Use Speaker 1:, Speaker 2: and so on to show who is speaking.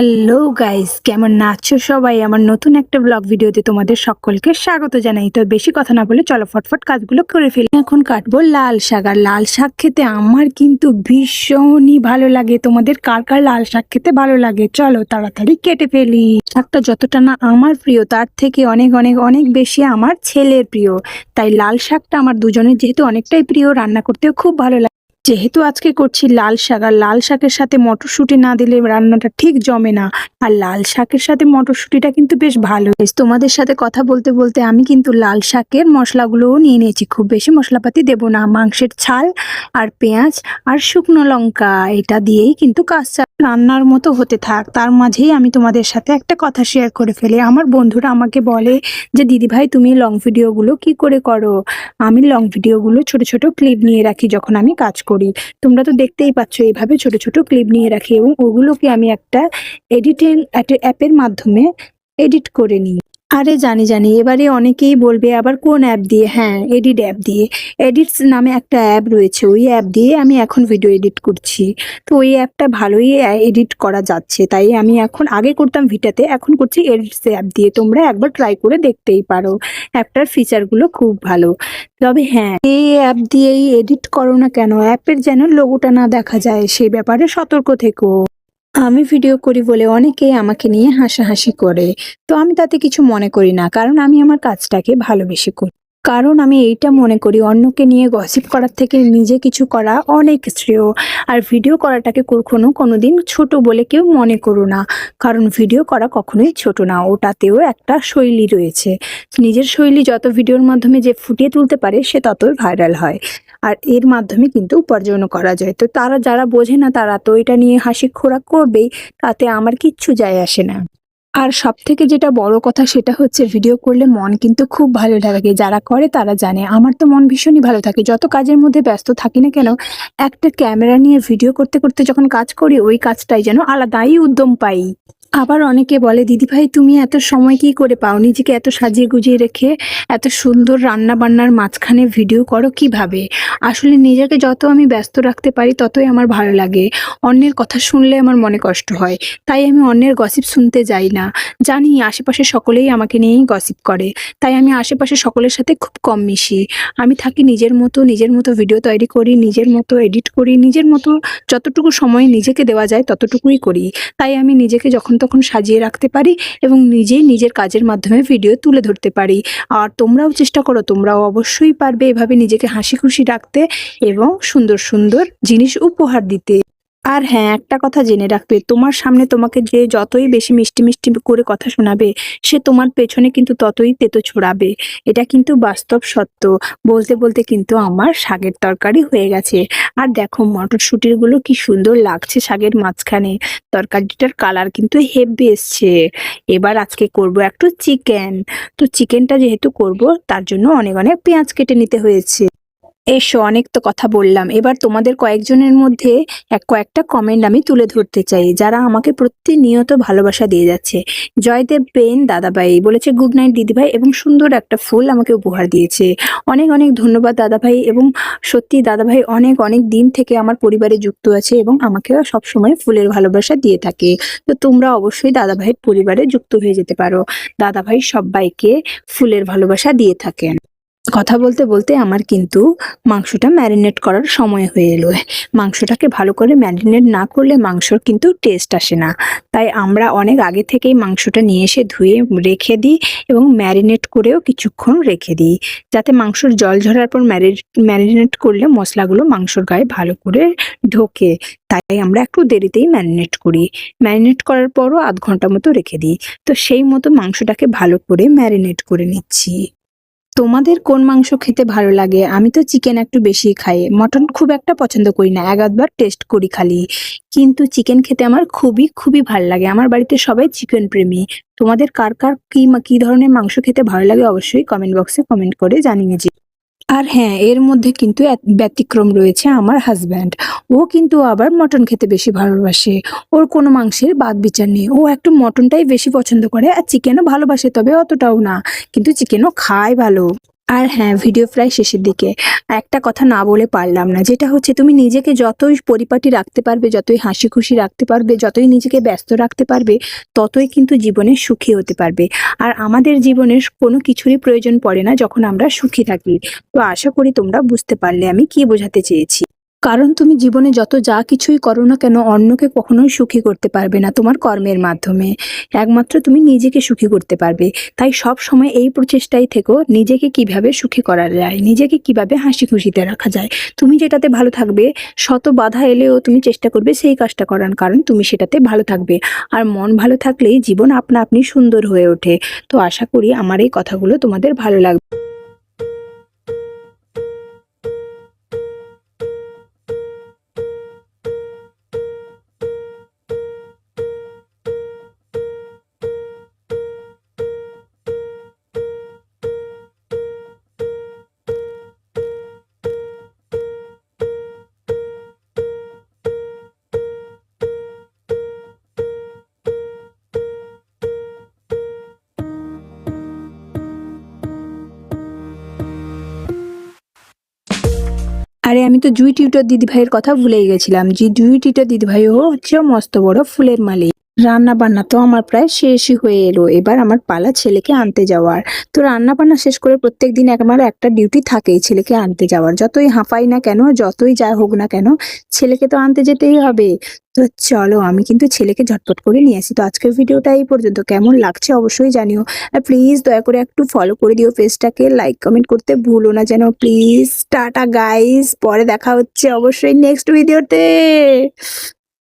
Speaker 1: Hello guys, কেমন আছো সবাই? আমার নতুন একটা ব্লগ ভিডিওতে তোমাদের সকলকে স্বাগত জানাই। তো বেশি কথা না বলে চলো ফটফট কাজগুলো করে ফেলি। এখন কাটবো লাল শাক। আর লাল শাক খেতে আমার কিন্তু ভীষণই ভালো লাগে। তোমাদের কার কার লাল শাক খেতে ভালো লাগে? চলো তাড়াতাড়ি কেটে ফেলি। শাকটা যতটা না আমার প্রিয়, তার থেকে অনেক অনেক অনেক বেশি আমার ছেলের প্রিয়। তাই লাল শাকটা আমার দুজনের যেহেতু অনেকটাই প্রিয়, রান্না করতেও খুব ভালো লাগে। যেহেতু আজকে করছি লাল শাক, আর লাল শাকের সাথে মটরশুঁটি না দিলে রান্নাটা ঠিক জমে না। আর লাল শাকের সাথে মটরশুঁটিটা কিন্তু বেশ ভালো। তোমাদের সাথে কথা বলতে বলতে আমি কিন্তু লাল শাকের মশলাগুলোও নিয়ে নিয়েছি। খুব বেশি মশলাপাতি দেবো না, মাংসের ছাল আর পেঁয়াজ আর শুকনো লঙ্কা, এটা দিয়েই কিন্তু কাঁচা রান্নার মতো হতে থাক। তার মাঝেই আমি তোমাদের সাথে একটা কথা শেয়ার করে ফেলি। আমার বন্ধুরা আমাকে বলে যে দিদি ভাই তুমি লং ভিডিওগুলো কি করে করো? আমি লং ভিডিওগুলো ছোট ছোট ক্লিপ নিয়ে রাখি যখন আমি কাজ করি। তোমরা তো দেখতেই পাচ্ছ, এইভাবে ছোট ছোট ক্লিপ নিয়ে রাখি এবং ওগুলোকে আমি একটা এডিটিং অ্যাপের মাধ্যমে এডিট করে নিই। আরে জানি জানি, এবারে অনেকেই বলবে আবার কোন অ্যাপ দিয়ে? হ্যাঁ, এডিট অ্যাপ দিয়ে। এডিটস নামে একটা অ্যাপ রয়েছে, ওই অ্যাপ দিয়ে আমি এখন ভিডিও এডিট করছি। তো ওই অ্যাপটা ভালোই এডিট করা যাচ্ছে, তাই আমি এখন আগে করতাম ভিটাতে, এখন করছি এডিটস অ্যাপ দিয়ে। তোমরা একবার ট্রাই করে দেখতেই পারো, অ্যাপটার ফিচারগুলো খুব ভালো। তবে হ্যাঁ, এই অ্যাপ দিয়েই এডিট করো না কেন, অ্যাপের যেন লোগোটা না দেখা যায় সেই ব্যাপারে সতর্ক থেকো। আমি ভিডিও করি বলে অনেকেই আমাকে নিয়ে হাসাহাসি করে, তো আমি তাতে কিছু মনে করি না, কারণ আমি আমার কাজটাকে ভালোবেসে করি। কারণ আমি এইটা মনে করি অন্যকে নিয়ে গসিপ করার থেকে নিজে কিছু করা অনেক শ্রেয়। আর ভিডিও করাটাকে কখনো কোনোদিন ছোট বলে কেউ মনে করো না, কারণ ভিডিও করা কখনোই ছোট না, ওটাতেও একটা শৈলী রয়েছে। নিজের শৈলী যত ভিডিওর মাধ্যমে যে ফুটিয়ে তুলতে পারে সে ততই ভাইরাল হয়। আর এর মাধ্যমে কিন্তু উপার্জনও করা যায়। তো তারা যারা বোঝে না তারা তো এটা নিয়ে হাসি খোরাক করবেই, তাতে আমার কিচ্ছু যায় আসে না। আর সব থেকে যেটা বড় কথা সেটা হচ্ছে ভিডিও করলে মন কিন্তু খুব ভালো লাগে। যারা করে তারা জানে, আমার তো মন ভীষণই ভালো থাকে। যত কাজের মধ্যে ব্যস্ত থাকি না কেন, একটা ক্যামেরা নিয়ে ভিডিও করতে করতে যখন কাজ করি, ওই কাজটাই যেন আলাদাই উদ্যম পাই। আবার অনেকে বলে দিদি ভাই তুমি এত সময় কি করে পাও? নিজেকে এত সাজিয়ে গুজিয়ে রেখে এত সুন্দর রান্না বান্নার মাঝখানে ভিডিও করো কিভাবে? আসলে নিজেকে যত আমি ব্যস্ত রাখতে পারি ততই আমার ভালো লাগে। অন্যের কথা শুনলে আমার মনে কষ্ট হয়, তাই আমি অন্যের গসিপ শুনতে যাই না। জানি আশেপাশে সকলেই আমাকে নিয়েই গসিপ করে, তাই আমি আশেপাশে সকলের সাথে খুব কম মিশি। আমি থাকি নিজের মতো ভিডিও তৈরি করি, নিজের মতো এডিট করি, নিজের মতো যতটুকু সময় নিজেকে দেওয়া যায় ততটুকুই করি। তাই আমি নিজেকে যখন তখন সাজিয়ে রাখতে পারি এবং নিজেই নিজের কাজের মাধ্যমে ভিডিও তুলে ধরতে পারি। আর তোমরাও চেষ্টা করো, তোমরাও অবশ্যই পারবে এভাবে নিজেকে হাসি খুশি রাখতে এবং সুন্দর সুন্দর জিনিস উপহার দিতে। আর হ্যাঁ, একটা কথা জেনে রাখবে, তোমার সামনে তোমাকে যে যতই বেশি মিষ্টি মিষ্টি করে কথা শোনাবে, সে তোমার পেছনে কিন্তু ততই তেতো ছড়াবে। এটা কিন্তু বাস্তব সত্য। বলতে বলতে কিন্তু আমার শাকের তরকারি হয়ে গেছে। আর দেখো মটরশুঁটির গুলো কি সুন্দর লাগছে শাকের মাঝখানে। তরকারিটার কালার কিন্তু হেব্বি এসছে। এবার আজকে করব একটু চিকেন। তো চিকেনটা যেহেতু করব, তার জন্য অনেক অনেক পেঁয়াজ কেটে নিতে হয়েছে। এসো, অনেক তো কথা বললাম, এবার তোমাদের কয়েকজনের মধ্যে কয়েকটা কমেন্ট আমি তুলে ধরতে চাই, যারা আমাকে প্রতিনিয়ত ভালোবাসা দিয়ে যাচ্ছে। জয়দেব পেন দাদাভাই বলেছে গুড নাইট দিদিভাই, এবং সুন্দর একটা ফুল আমাকে উপহার দিয়েছে। অনেক অনেক ধন্যবাদ দাদাভাই। এবং সত্যি দাদাভাই অনেক অনেক দিন থেকে আমার পরিবারে যুক্ত আছে এবং আমাকে সবসময় ফুলের ভালোবাসা দিয়ে থাকে। তো তোমরা অবশ্যই দাদাভাইয়ের পরিবারে যুক্ত হয়ে যেতে পারো। দাদাভাই সবাইকে ফুলের ভালোবাসা দিয়ে থাকেন। কথা বলতে বলতে আমার কিন্তু মাংসটা ম্যারিনেট করার সময় হয়ে এলো। মাংসটাকে ভালো করে ম্যারিনেট না করলে মাংসর কিন্তু টেস্ট আসে না। তাই আমরা অনেক আগে থেকেই মাংসটা নিয়ে এসে ধুয়ে রেখে দিই এবং ম্যারিনেট করেও কিছুক্ষণ রেখে দিই, যাতে মাংসর জল ঝরার পর ম্যারিনেট করলে মশলাগুলো মাংসর গায়ে ভালো করে ঢোকে। তাই আমরা একটু দেরিতেই ম্যারিনেট করি। ম্যারিনেট করার পরও আধ ঘন্টা মতো রেখে দিই। তো সেই মতো মাংসটাকে ভালো করে ম্যারিনেট করে নিচ্ছি। তোমাদের কোন মাংস খেতে ভালো লাগে? আমি তো চিকেন একটু বেশি খাই, মটন খুব একটা পছন্দ করি না, এক আধবার টেস্ট করি খালি। কিন্তু চিকেন খেতে আমার খুবই খুবই ভালো লাগে। আমার বাড়িতে সবাই চিকেন প্রেমী। তোমাদের কার কার কি ধরনের মাংস খেতে ভালো লাগে অবশ্যই কমেন্ট বক্সে কমেন্ট করে জানিয়ে। আর হ্যাঁ, এর মধ্যে কিন্তু এক ব্যতিক্রম রয়েছে, আমার হাজব্যান্ড। ও কিন্তু আবার মটন খেতে বেশি ভালোবাসে। ওর কোনো মাংসের বাদ বিচার নেই, ও একটু মটনটাই বেশি পছন্দ করে। আর চিকেনও ভালোবাসে, তবে অতটাও না, কিন্তু চিকেনও খায় ভালো। আর হ্যাঁ, ভিডিও প্রায় শেষের দিকে একটা কথা না বলে পারলাম না, যেটা হচ্ছে তুমি নিজেকে যতই পরিপাটি রাখতে পারবে, যতই হাসি খুশি রাখতে পারবে, যতই নিজেকে ব্যস্ত রাখতে পারবে, ততই কিন্তু জীবনে সুখী হতে পারবে। আর আমাদের জীবনের কোনো কিছুরই প্রয়োজন পড়ে না যখন আমরা সুখী থাকি। তো আশা করি তোমরা বুঝতে পারলে আমি কি বোঝাতে চেয়েছি। কারণ তুমি জীবনে যত যা কিছুই করো না কেন, অন্যকে কখনোই সুখী করতে পারবে না তোমার কর্মের মাধ্যমে। একমাত্র তুমি নিজেকে সুখী করতে পারবে। তাই সব সময় এই প্রচেষ্টায় থেকো, নিজেকে কিভাবে সুখী করা যায়, নিজেকে কিভাবে হাসি খুশিতে রাখা যায়। তুমি যেটাতে ভালো থাকবে, শত বাধা এলেও তুমি চেষ্টা করবে সেই কাজটা করার, কারণ তুমি সেটাতে ভালো থাকবে। আর মন ভালো থাকলেই জীবন আপনা আপনি সুন্দর হয়ে ওঠে। তো আশা করি আমার এই কথাগুলো তোমাদের ভালো লাগবে। আরে আমি তো জুই টিউটর দিদিভাইয়ের কথা ভুলেই গেছিলাম। যে জুই টিউটর দিদিভাইও হচ্ছে মস্ত বড় ফুলের মালিক। রান্না বান্না তো আমার প্রায় শেষই হয়ে এলো, এবার আমার পালা ছেলেকে আনতে যাওয়ার। তো রান্না বান্না শেষ করে প্রত্যেকদিন আমার একটা ডিউটি থাকেই, ছেলেকে আনতে যাওয়ার। যতই হাঁপাই না কেন, যতই যা হোক না কেন, ছেলেকে তো আনতে যেতেই হবে। তো চলো আমি কিন্তু ছেলেকে ঝটপট করে নিয়ে আসি। তো আজকের ভিডিওটা এই পর্যন্ত, কেমন লাগছে অবশ্যই জানিও। আর প্লিজ দয়া করে একটু ফলো করে দিও পেজটাকে, লাইক কমেন্ট করতে ভুলো না যেন প্লিজ। টাটা গাইস, পরে দেখা হচ্ছে অবশ্যই নেক্সট ভিডিওতে।